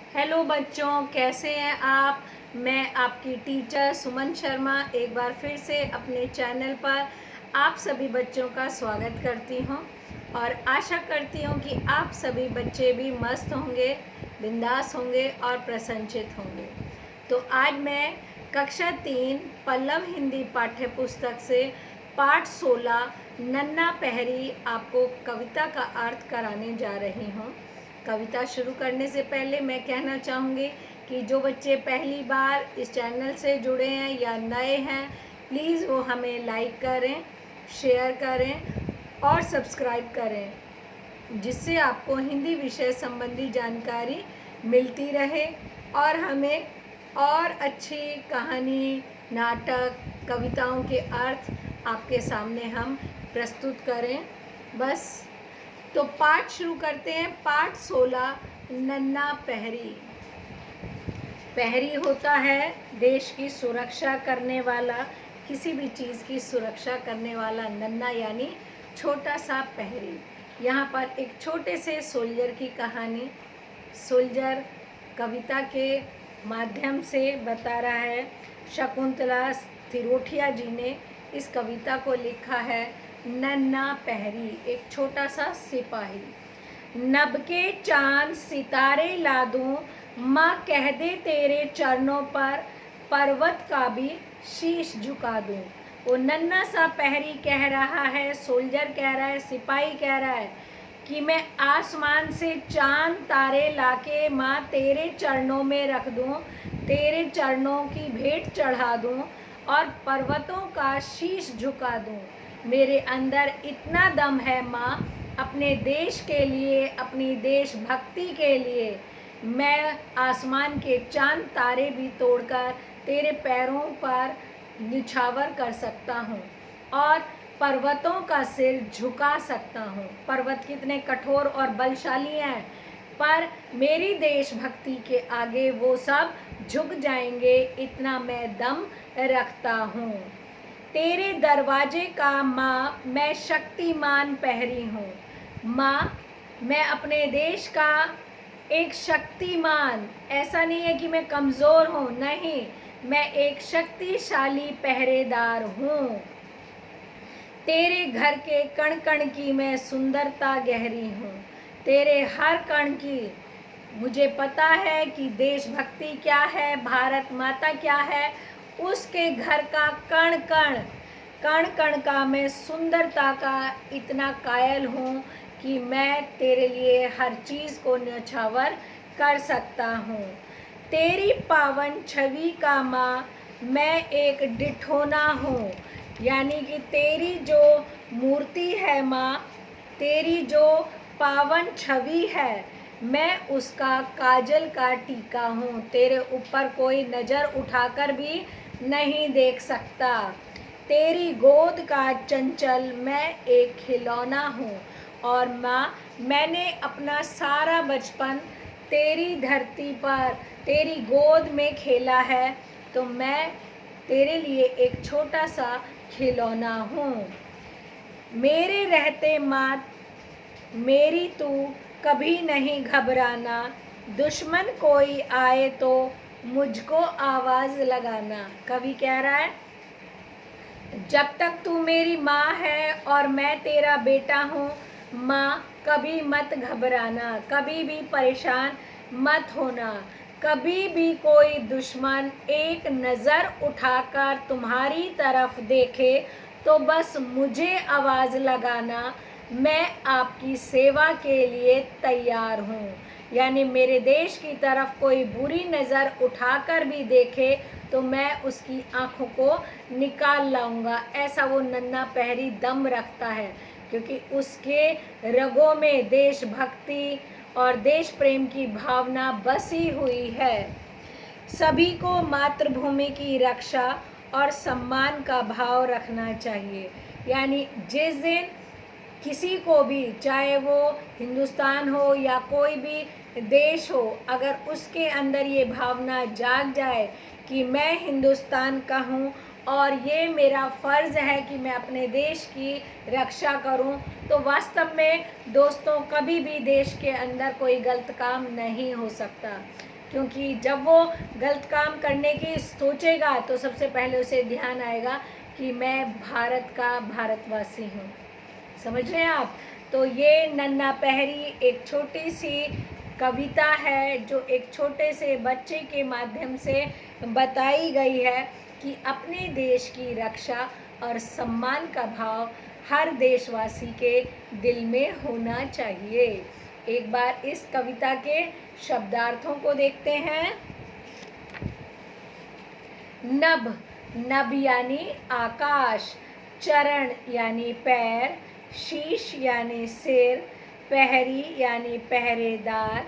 Hello बच्चों, कैसे हैं आप। मैं आपकी टीचर सुमन शर्मा एक बार फिर से अपने चैनल पर आप सभी बच्चों का स्वागत करती हूं और आशा करती हूं कि आप सभी बच्चे भी मस्त होंगे, बिंदास होंगे और प्रसन्नचित होंगे। तो आज मैं कक्षा 3 पल्लव हिंदी पाठ्य पुस्तक से पाठ 16 नन्ना पहरी आपको कविता का अर्थ कराने जा रही हूँ। कविता शुरू करने से पहले मैं कहना चाहूँगी कि जो बच्चे पहली बार इस चैनल से जुड़े हैं या नए हैं, प्लीज़ वो हमें लाइक करें, शेयर करें और सब्सक्राइब करें, जिससे आपको हिंदी विषय संबंधी जानकारी मिलती रहे और हमें और अच्छी कहानी, नाटक, कविताओं के अर्थ आपके सामने हम प्रस्तुत करें। बस तो पाठ शुरू करते हैं। पाठ 16 नन्ना पहरी। पहरी होता है देश की सुरक्षा करने वाला, किसी भी चीज़ की सुरक्षा करने वाला नन्ना यानी छोटा सा पहरी। यहाँ पर एक छोटे से सोल्जर की कहानी सोल्जर कविता के माध्यम से बता रहा है। शकुंतला थिरोठिया जी ने इस कविता को लिखा है। नन्ना पहरी, एक छोटा सा सिपाही। नभ के चांद सितारे ला दूं, माँ कह दे तेरे चरणों पर, पर्वत का भी शीश झुका दूं। वो नन्ना सा पहरी कह रहा है, सोल्जर कह रहा है, सिपाही कह रहा है कि मैं आसमान से चांद तारे लाके माँ तेरे चरणों में रख दूं, तेरे चरणों की भेंट चढ़ा दूं और पर्वतों का शीश झुका दूं। मेरे अंदर इतना दम है माँ, अपने देश के लिए, अपनी देशभक्ति के लिए मैं आसमान के चांद तारे भी तोड़कर तेरे पैरों पर निछावर कर सकता हूँ और पर्वतों का सिर झुका सकता हूँ। पर्वत कितने कठोर और बलशाली हैं, पर मेरी देशभक्ति के आगे वो सब झुक जाएंगे, इतना मैं दम रखता हूँ। तेरे दरवाजे का माँ मैं शक्तिमान पहरी हूँ। माँ, मैं अपने देश का एक शक्तिमान, ऐसा नहीं है कि मैं कमज़ोर हूँ, नहीं, मैं एक शक्तिशाली पहरेदार हूँ। तेरे घर के कण कण की मैं सुंदरता गहरी हूँ। तेरे हर कण की मुझे पता है कि देशभक्ति क्या है, भारत माता क्या है, उसके घर का कण कण का मैं सुंदरता का इतना कायल हूँ कि मैं तेरे लिए हर चीज़ को न्यौछावर कर सकता हूँ। तेरी पावन छवि का माँ मैं एक डिठोना हूँ, यानी कि तेरी जो मूर्ति है माँ, तेरी जो पावन छवि है, मैं उसका काजल का टीका हूँ। तेरे ऊपर कोई नज़र उठाकर भी नहीं देख सकता। तेरी गोद का चंचल मैं एक खिलौना हूँ और माँ, मैंने अपना सारा बचपन तेरी धरती पर, तेरी गोद में खेला है, तो मैं तेरे लिए एक छोटा सा खिलौना हूँ। मेरे रहते माँ मेरी तू कभी नहीं घबराना, दुश्मन कोई आए तो मुझको आवाज़ लगाना। कवि कह रहा है, जब तक तू मेरी माँ है और मैं तेरा बेटा हूँ माँ, कभी मत घबराना, कभी भी परेशान मत होना। कभी भी कोई दुश्मन एक नज़र उठाकर तुम्हारी तरफ देखे तो बस मुझे आवाज़ लगाना, मैं आपकी सेवा के लिए तैयार हूँ। यानी मेरे देश की तरफ कोई बुरी नज़र उठाकर भी देखे तो मैं उसकी आँखों को निकाल लाऊंगा। ऐसा वो नन्ना पहरी दम रखता है, क्योंकि उसके रगों में देशभक्ति और देश प्रेम की भावना बसी हुई है। सभी को मातृभूमि की रक्षा और सम्मान का भाव रखना चाहिए। यानी जिस दिन किसी को भी, चाहे वो हिंदुस्तान हो या कोई भी देश हो, अगर उसके अंदर ये भावना जाग जाए कि मैं हिंदुस्तान का हूँ और ये मेरा फ़र्ज़ है कि मैं अपने देश की रक्षा करूं, तो वास्तव में दोस्तों कभी भी देश के अंदर कोई गलत काम नहीं हो सकता। क्योंकि जब वो गलत काम करने की सोचेगा तो सबसे पहले उसे ध्यान आएगा कि मैं भारत का भारतवासी हूँ। समझ रहे हैं आप? तो ये नन्हा पहरी एक छोटी सी कविता है जो एक छोटे से बच्चे के माध्यम से बताई गई है कि अपने देश की रक्षा और सम्मान का भाव हर देशवासी के दिल में होना चाहिए। एक बार इस कविता के शब्दार्थों को देखते हैं। नभ, नभ यानी आकाश, चरण यानी पैर, शीश यानी सिर, पहरी यानी पहरेदार,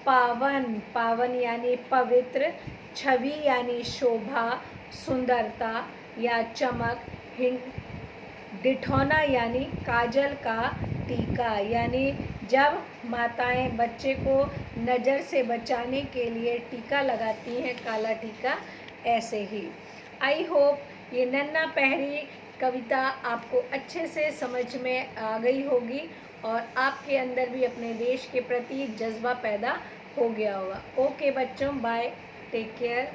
पावन, पावन यानी पवित्र, छवि यानी शोभा, सुंदरता या चमक, डिठौना यानी काजल का टीका, यानी जब माताएं बच्चे को नज़र से बचाने के लिए टीका लगाती हैं, काला टीका, ऐसे ही। आई होप ये नन्हा पहरी कविता आपको अच्छे से समझ में आ गई होगी और आपके अंदर भी अपने देश के प्रति जज्बा पैदा हो गया होगा। ओके बच्चों, बाय, टेक केयर।